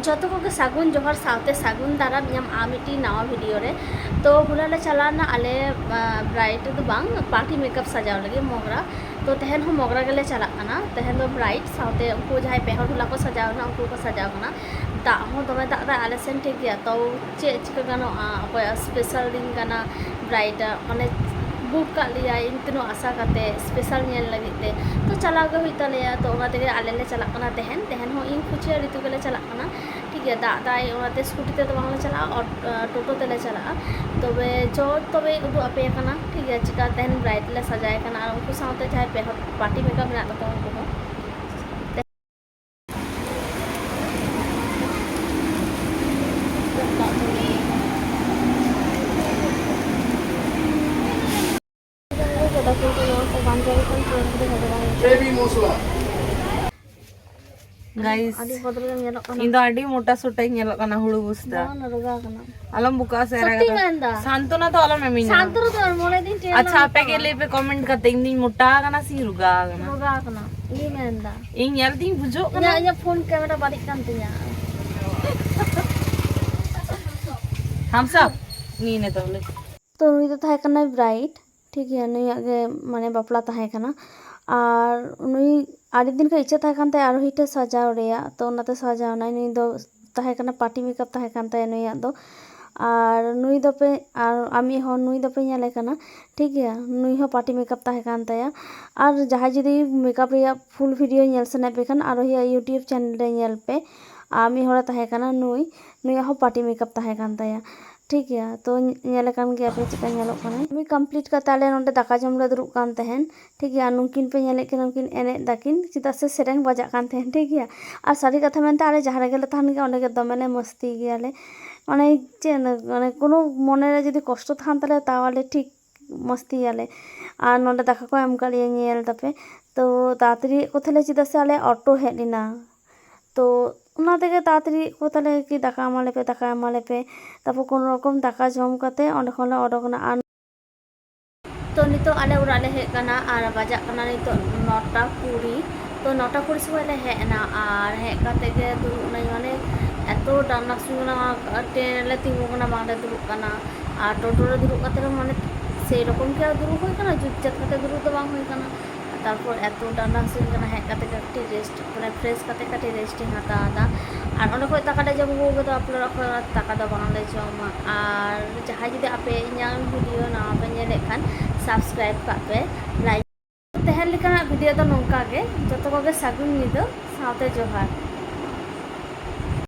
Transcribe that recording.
जत को सागुन जोहर साथे सागुन दाराम इᱧam आमिटी नवा वीडियो रे तो हुला ले चलाना आले ब्राइट दो बांग पार्टी मेकअप सजाव लगे मोगरा तो तहन हम मोगरा गेले चला कना तहन दो ब्राइट साथे उनको जहाय पेहर हुला को सजावना उनको को सजावना दा हो दमे दा दा आले सेन ठीक गया तो चे चिका गानो अकोय स्पेशल दिन गाना ब्राइट माने बुक का लिया इन तीनों आशा करते स्पेशल नेल लगे ते तो चला गए हुई तले तो ओना तेगे आले ले चला कना तहन तहन हो इन कुछ ऋतु के ले चला कना ठीक है दा दा ओनाते स्कूटी ते तो बांग ले चला और टोटो ते ले चला तबे जो तबे उदु अपे कना ठीक है चिका तहन ब्राइट ले सजाए कना और उनको साथे जाय पे पार्टी मेकअप मेना तो उनको हो Guys, ini adi motor sutai nyelok kana hulu busta. Alam buka sera kata. Santuna to alam emi na. Santuna to mole din chen. अच्छा आपे के लिए पे कमेंट करते हैं दिन मोटा kana si ruga kana. Ruga kana. Ini menda. Ing nyal ting bujo kana. Nya phone camera balik kan tinya. हम सब नी ने तो ले. तो उनी तो थाहे कना ब्राइट ठीक है नुई आगे माने बापला थाहे कना और नुई आड़ी दिन का इच्छा थाहे कानते आरो हिटे सजाव रेया तो उनाते सजाव नाय नुई दो थाहे कना पार्टी मेकअप थाहे कानते नुई दो और नुई दो पे और आमी हो नुई दो पे नेले कना ठीक है नुई हो पार्टी मेकअप थाहे कानते और जहां जदी मेकअप रेया फुल वीडियो नेल सने पे खान आरो हिया यूट्यूब चैनल रे नेल पे आमी होरा थाहे कना नुई नुई हो पार्टी मेकअप थाहे कानते ठीक है तो नेले कान गया पे चिका नेलो कना मी कंप्लीट का ताले नोंडे दाका जम ले दुरुब कान तहन ठीक है नुकिन पे नेले के नुकिन एने दाकिन चिता से सेरेंग बजा कान तहन ठीक है और सारी कथा मेनते आले जहां गेले तहन के ओंडे के दमेले मस्ती गयाले माने चे माने कोनो मने रे जदी कष्ट थान ताले तावाले ठीक मस्ती आले और नोंडे दाका को एम कालिए नेल तपे तो तातरी कोथले चिता से आले ऑटो हेलिना तो उना तेगे तातरी को ताले कि दाका आमाले पे तारपर कोन रकम दाका जम काते ओंडे खन ले ओडोकना आर तो नितो आले उराले हे कना आर बाजा कना नितो 9:20 तो 9:20 समय ले हेना आर हे काते गे दुरु नै माने एतो डाना सुना ट्रेन ले तिंगु कना बांडे दुरु कना आर टोटो रे दुरु काते माने सेई रकम के दुरु होय कना जुच्चत काते दुरु तो बांग होय कना तारपर एतो डाना सुना हे काते काटे रेस्ट माने फ्रेश काते काटे रेस्टिंग हाता आदा और ओंडे खय टाका जब गो तो अपलोड खय टाका द बांगले जमा और जहां जदि आपे इᱧᱟᱝ वीडियो ना पे नेले खान सब्सक्राइब कापे लाइक तहन लेकाना वीडियो तो नोंका गे जतो को गे सागुन निदो साथे जोहार।